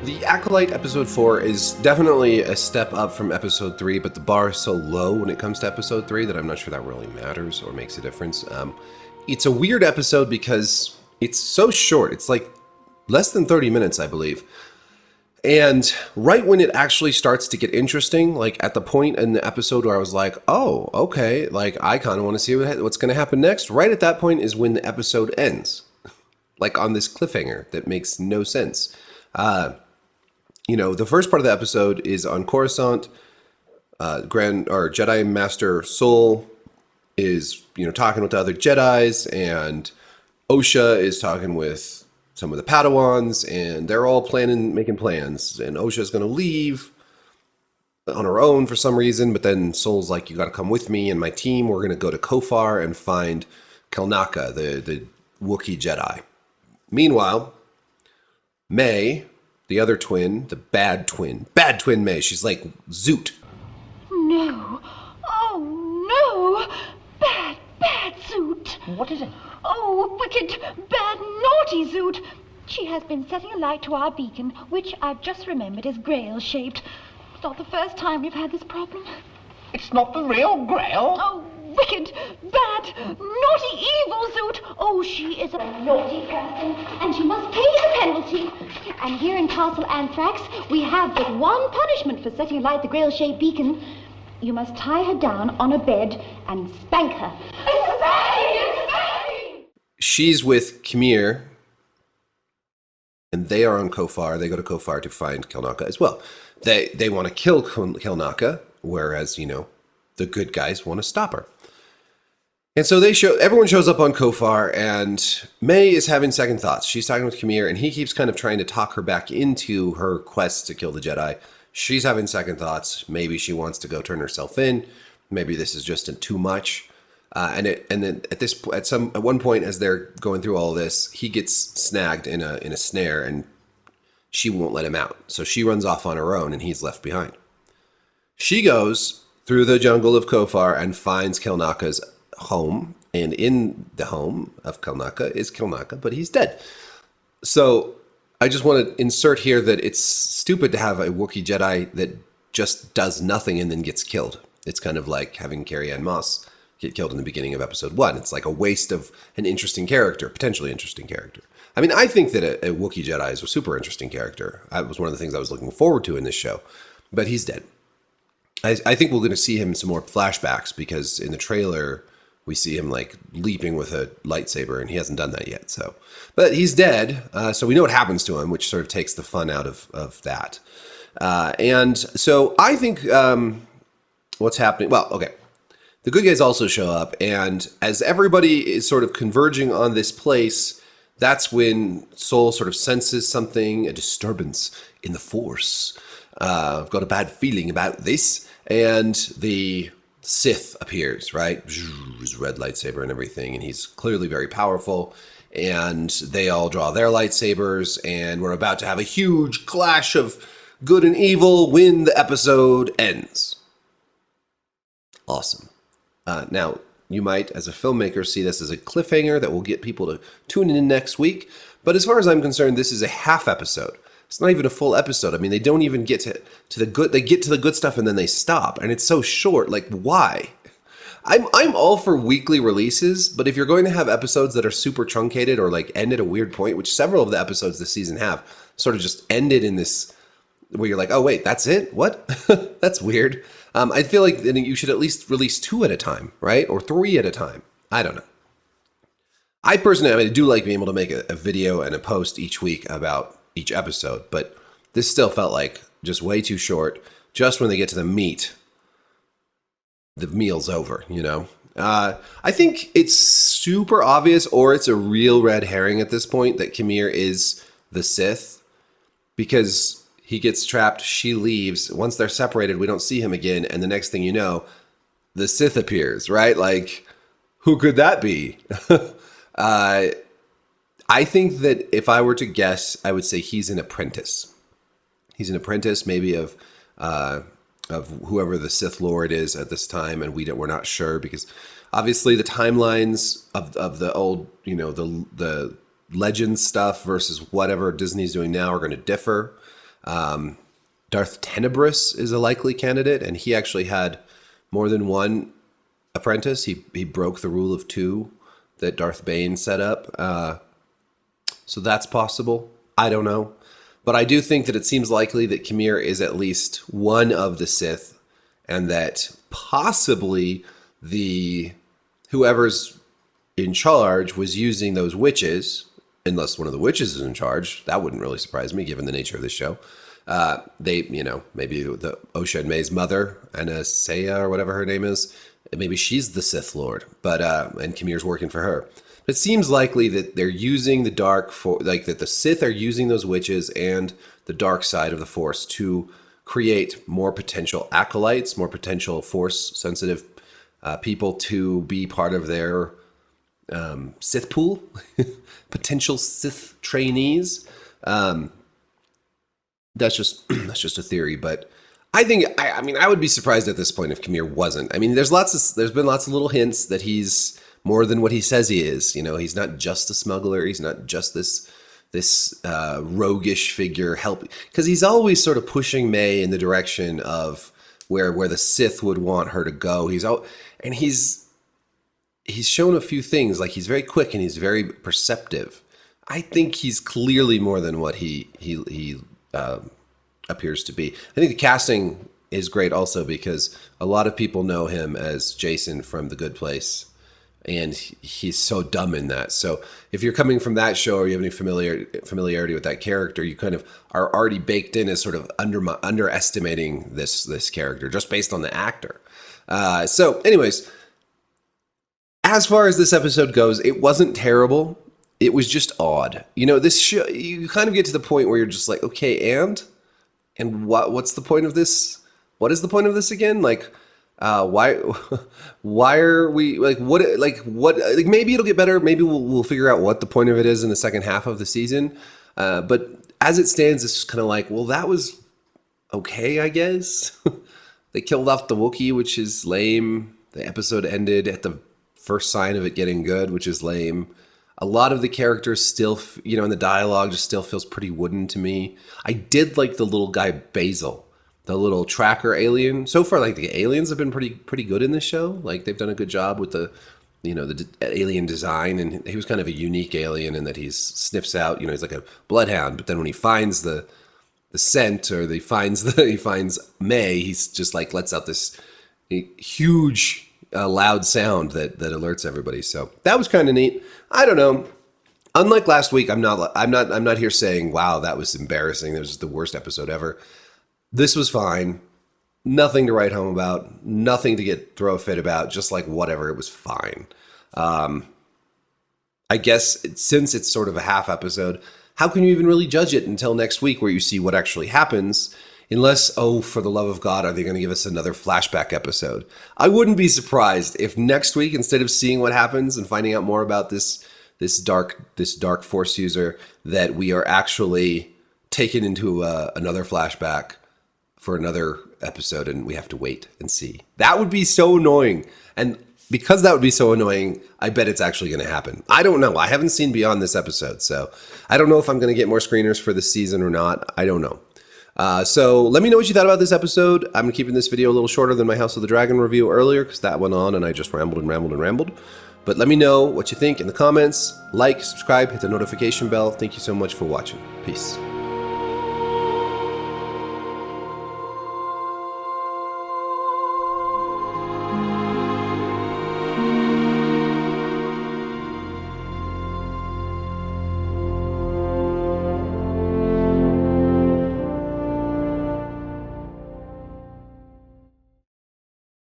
The Acolyte episode 4 is definitely a step up from episode 3, but the bar is so low when it comes to episode 3 that I'm not sure that really matters or makes a difference. It's a weird episode because it's so short. It's like less than 30 minutes, I believe. And right when it actually starts to get interesting, like at the point in the episode where I was like, oh, okay, like I kind of want to see what's going to happen next. Right at that point is when the episode ends, like on this cliffhanger that makes no sense. The first part of the episode is on Coruscant. Jedi Master Sol is, talking with the other Jedis, and Osha is talking with some of the Padawans, and they're all making plans. And Osha's going to leave on her own for some reason, but then Sol's like, you got to come with me and my team. We're going to go to Kofar and find Kelnaka, the Wookiee Jedi. Meanwhile, May, the other twin, the bad twin May, she's like, Zoot. No. Oh, no. Bad Zoot. What is it? Oh, wicked, bad, naughty Zoot. She has been setting a light to our beacon, which I've just remembered is grail-shaped. It's not the first time we've had this problem. It's not the real Grail. Oh, wicked, bad, naughty, evil Zoot. Oh, she is a naughty person, and she must pay the penalty. And here in Castle Anthrax, we have but one punishment for setting alight the grail-shaped beacon. You must tie her down on a bed and spank her. She's with Khmer, and they are on Kofar. They go to Kofar to find Kelnaka as well. They want to kill Kelnaka, whereas, the good guys want to stop her. And so everyone shows up on Kofar, and May is having second thoughts. She's talking with Khmer, and he keeps kind of trying to talk her back into her quest to kill the Jedi. She's having second thoughts. Maybe she wants to go turn herself in. Maybe this is just too much. And then at one point as they're going through all this, he gets snagged in a snare, and she won't let him out. So she runs off on her own, and he's left behind. She goes through the jungle of Kofar and finds Kelnaka's home, and in the home of Kelnaka is Kelnaka, but he's dead. So I just want to insert here that it's stupid to have a Wookiee Jedi that just does nothing and then gets killed. It's kind of like having Carrie-Anne Moss get killed in the beginning of episode 1. It's like a waste of an interesting character, potentially interesting character. I mean, I think that a Wookiee Jedi is a super interesting character. That was one of the things I was looking forward to in this show, but he's dead. I think we're going to see him in some more flashbacks, because in the trailer we see him like leaping with a lightsaber, and he hasn't done that yet. But he's dead, so we know what happens to him, which sort of takes the fun out of that. And so I think what's happening. Well, okay. The good guys also show up, and as everybody is sort of converging on this place, that's when Sol sort of senses something, a disturbance in the Force. I've got a bad feeling about this, and the Sith appears, right? His red lightsaber and everything, and he's clearly very powerful, and they all draw their lightsabers, and we're about to have a huge clash of good and evil when the episode ends. Awesome. Now, you might, as a filmmaker, see this as a cliffhanger that will get people to tune in next week. But as far as I'm concerned, this is a half episode. It's not even a full episode. I mean, they don't even get to the good. They get to the good stuff and then they stop. And it's so short. Like, why? I'm all for weekly releases, but if you're going to have episodes that are super truncated or like end at a weird point, which several of the episodes this season have, sort of just ended in this where you're like, oh, wait, that's it? What? That's weird. I feel like you should at least release 2 at a time, right? Or 3 at a time. I don't know. I personally, I do like being able to make a video and a post each week about each episode, but this still felt like just way too short. Just when they get to the meat, the meal's over, I think it's super obvious, or it's a real red herring at this point, that Khmer is the Sith, because he gets trapped, she leaves. Once they're separated, we don't see him again. And the next thing you know, the Sith appears, right? Like, who could that be? I think that if I were to guess, I would say he's an apprentice. He's an apprentice maybe of whoever the Sith Lord is at this time. And we're not sure, because obviously the timelines of the old, the legend stuff versus whatever Disney's doing now are going to differ. Darth Tenebrous is a likely candidate, and he actually had more than one apprentice. He broke the rule of 2 that Darth Bane set up. So that's possible. I don't know. But I do think that it seems likely that Khmer is at least one of the Sith, and that possibly whoever's in charge was using those witches, unless one of the witches is in charge. That wouldn't really surprise me, given the nature of the show. Maybe the Osha and May's mother, Anastasia or whatever her name is, maybe she's the Sith Lord, but and Khmer's working for her. It seems likely that they're using the dark that the Sith are using those witches and the dark side of the Force to create more potential acolytes, more potential Force-sensitive people to be part of their Sith pool, potential Sith trainees. That's just a theory, but I think I would be surprised at this point if Khmer wasn't. I mean, there's been lots of little hints that he's more than what he says he is. You know, he's not just a smuggler. He's not just this roguish figure because he's always sort of pushing May in the direction of where the Sith would want her to go. He's shown a few things, like he's very quick and he's very perceptive. I think he's clearly more than what he appears to be. I think the casting is great also because a lot of people know him as Jason from The Good Place, and he's so dumb in that. So if you're coming from that show or you have any familiarity with that character, you kind of are already baked in as sort of underestimating this character just based on the actor. So anyways, as far as this episode goes, it wasn't terrible. It was just odd. You know, this show, you kind of get to the point where you're just like, okay, and what's the point of this? What is the point of this again? Like, why are we like maybe it'll get better. Maybe we'll figure out what the point of it is in the second half of the season. But as it stands, it's just kind of like, well, that was okay, I guess. They killed off the Wookiee, which is lame. The episode ended at the first sign of it getting good, which is lame. A lot of the characters still, and the dialogue just still feels pretty wooden to me. I did like the little guy Basil, the little tracker alien. So far, like the aliens have been pretty good in this show. Like they've done a good job with the alien design, and he was kind of a unique alien in that he sniffs out. He's like a bloodhound, but then when he finds the scent or he finds May, he's just like lets out this huge loud sound that alerts everybody. So that was kind of neat. I don't know. Unlike last week, I'm not here saying, wow, that was embarrassing. That was just the worst episode ever. This was fine. Nothing to write home about. Nothing to throw a fit about. Just like whatever. It was fine. I guess since it's sort of a half episode, how can you even really judge it until next week where you see what actually happens? Unless, oh, for the love of God, are they going to give us another flashback episode? I wouldn't be surprised if next week, instead of seeing what happens and finding out more about this dark Force user, that we are actually taken into another flashback for another episode, and we have to wait and see. That would be so annoying. And because that would be so annoying, I bet it's actually going to happen. I don't know. I haven't seen beyond this episode, so I don't know if I'm going to get more screeners for this season or not. I don't know. So let me know what you thought about this episode. I'm keeping this video a little shorter than my House of the Dragon review earlier because that went on and I just rambled and rambled and rambled. But let me know what you think in the comments. Like, subscribe, hit the notification bell. Thank you so much for watching. Peace.